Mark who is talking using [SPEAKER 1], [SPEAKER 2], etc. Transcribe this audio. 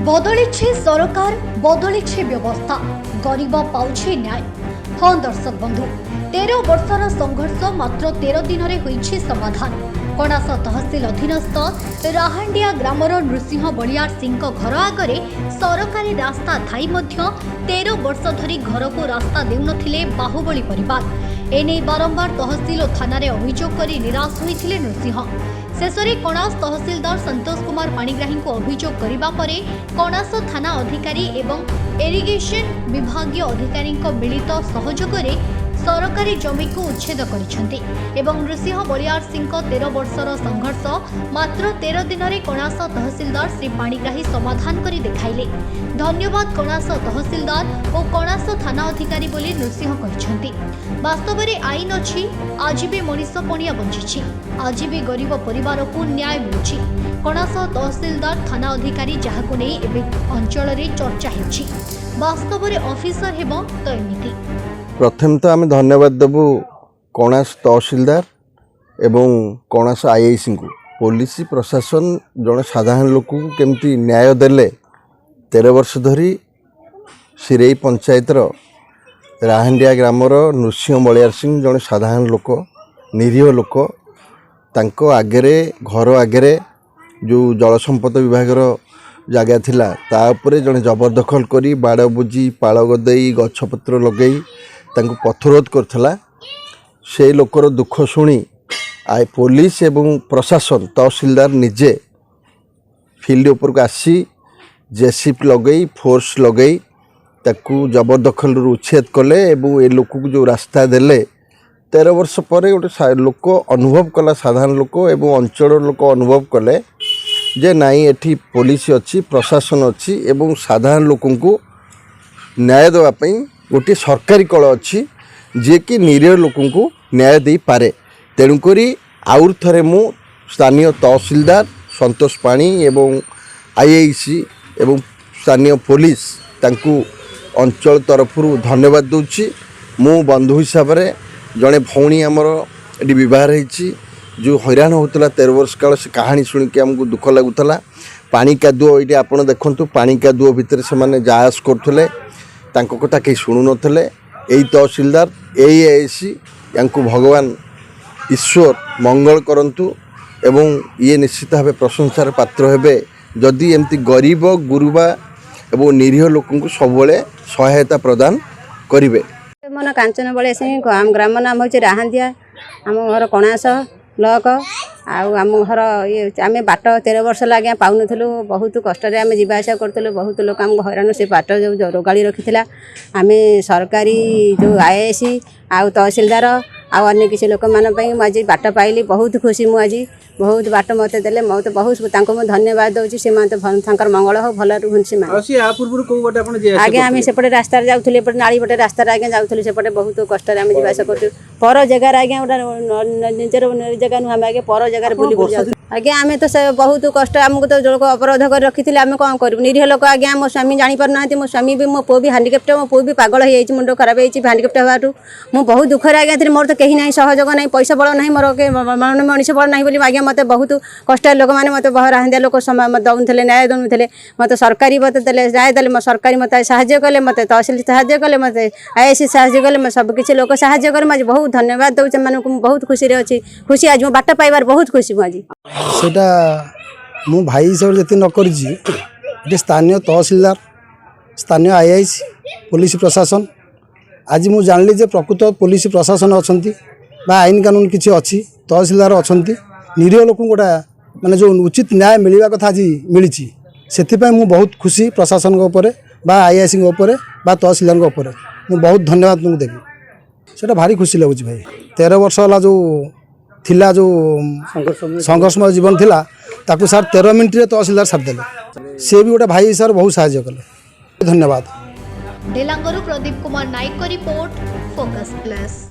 [SPEAKER 1] बदलिछे सरकार बदलिछे व्यवस्था गरीब पाउछे न्याय। हाँ दर्शक बंधु 13 वर्षर संघर्ष मात्र 13 दिन में होइछे समाधान। कणास तहसिल अधीनस्थ राहांडिया ग्रामर नृसिंह बलियार सिंह घर आगरे सरकारी रास्ता थाई मध्य 13 वर्ष धरी घर को रास्ता देउनथिले बाहुबली परिवार। एने बारंबार तहसिल और थाना रे अभियोग करी निराश होइथिले नृसिंह। शेषरे कणास तहसिलदार संतोष कुमार पाणिग्राही को अभियोग करिबा परे कणास थाना अधिकारी एवं इरिगेशन विभागीय अधिकारी मिलित सहयोग सरकारी जमी को उच्छेद करिसेंति एवं नृसिंह बलियार सिंह 13 वर्षर संघर्ष मात्र 13 दिन में कणास तहसिलदार श्री पाणिग्राही समाधान करी देखाइले। धन्यवाद कणास तहसिलदार और कणास थाना अधिकारी बोली नृसिंह कहिसेंति। वास्तव में आईन अच्छी आज भी मनीष पणिया बंची आज भी गरीब परिवार को न्याय मिलुछि। कणास तहसिलदार थाना अधिकारी जहाको नहीं एवं अंचल में चर्चा होछि। वास्तव में ऑफिसर हेबो तो एमिति।
[SPEAKER 2] प्रथम तो आम धन्यवाद देवु कणास तहसिलदार एवं कणास आईआईसी को पुलिस प्रशासन जड़े साधारण लोक को केमती न्याय देले 13 वर्ष धरी सिरेई पंचायतर राहांडिया ग्रामर नृसिंह बलियार सिंह जड़े साधारण लोक निरीह लोक तांको आगे घर आगे जो जल संपद विभाग जगह थिला ता उपरे जड़े जबरदखल करी बाड़ बुझी पाल गदई गछपत्र लगई तांको पथरोध करथला। से लोकर दुख शुणी आए पुलिस एवं प्रशासन तहसिलदार निजे फील्ड उपर को आसी जेसीपी लगई फोर्स लगई ताकू जबरदखल उच्छेद कले एवं ए लोक को जो रास्ता देले 13 वर्ष पर गोटे लोक अनुभव कला साधारण लोक एवं अंचल लोक अनुभव कले जे नाई एठी पुलिस अच्छी प्रशासन अच्छी एवं साधारण लोक को न्याय देवाई गोटे सरकारी कल अच्छी जे कि निरीह लोक को न्याय दे पारे। तेणुक आउर थरे मु स्थानीय तहसिलदार संतोष पाणी एवं आईआईसी एवं स्थानीय पुलिस तांकू अंचल तरफ धन्यवाद दूची। मु बंधु हिसाब रे जड़े भौणी आमर ये बहार होती जो हैरान होता 13 वर्ष काल से कहानी शुणिकी आमको दुख लगुला। पानी कादुओ ये आप देखु पानी कादुओ भितर से माने जाआस करुले कथा कहीं शुणु नथिले। यही तहसिलदार यही आईसी यांकु भगवान ईश्वर मंगल करंतु एवं ये निश्चित भाव प्रशंसार पात्र हेबे जदि एमती गरीब गुरुबा एवं निरीह लोक सब सहायता प्रदान करिवे।
[SPEAKER 3] मन कांचन बलिया सिंह आम ग्राम नाम हूँ राहांदिया आम घर कणास ब्लॉक आम घर ये आम बाट 13 वर्ष लगे पाऊनु बहुत कष्ट आम जावासा करूँ बहुत लोग आम हैरान से बाट जो रोगाड़ी रखी आम सरकारी जो आईआईसी आउ तहसिलदार आउ अन्य किसी लोक मानी आज बाट पाइली बहुत खुशी मुझे बहुत बाट मत देले मत बहुत धन्यवाद दूसरी से मत मंगल हो भल रुहन आगे आम सेपटे रास्ता जाऊँ नाली पटे रास्ता आगे जाऊँ सेपटे बहुत कष्ट आम जावासा कर पर जगार आगे गोटे निजर जगह नुह आगे पर जगार बुली बुली आगे आम तो बहुत कष्ट आमको तो जो अपराध कर रखी आम कौन करूँ निरीह लोक आगे मो स्वामी जापना मो स्वामी भी मो पु भी हांडिकेप्ट मो पु भी पागल हो मुंड खराब हो हांडिकेप्ट हूँ मुझे बहुत दुखर आगे थी मोर तो कहीं ना सहयोग ना पैसा बल ना मोर मनीष बल ना बोली आगे मत बहुत कष्ट लोक मैंने मत राहांदिया लोक दौले न्याय दौले मत सरकारी मत देले न्याय देले सरकारी मत साहाଯ୍य कले मत तहसिल साहाଯ୍य कले मत आईआईसी साहाଯ୍य कले मैं सबकि लोक साहाଯ୍य कर आज बहुत धन्यवाद दूसरे मैं बहुत खुशी अच्छी खुशी आज मो बाट पाइबार बहुत खुशी आज
[SPEAKER 4] सेटा मु भाई हिसाब से न कर स्थानीय तहसिलदार स्थानीय आईआईसी पुलिस प्रशासन आज मु जानली जे प्रकृत पुलिस प्रशासन अच्छा आईन कानून किसी अच्छी तहसिलदार अच्छा निरीह लोक गोटा माने जो उचित न्याय मिलवा कथा आज मिली से बहुत खुशी प्रशासन आईआईसी तहसिलदार मु बहुत धन्यवाद तुमको देवी सेटा भारी खुशी लगुच भाई 13 वर्ष है जो थिला जो संघर्षमय जीवन थिला ताकू सार 13 मिनट तहसिलदार सारिदेले से भी गोटे भाई हिसाब बहुत साहाय्य कले। धन्यवाद।
[SPEAKER 1] डेलांगरू Pradeep Kumar Nayak report focus plus.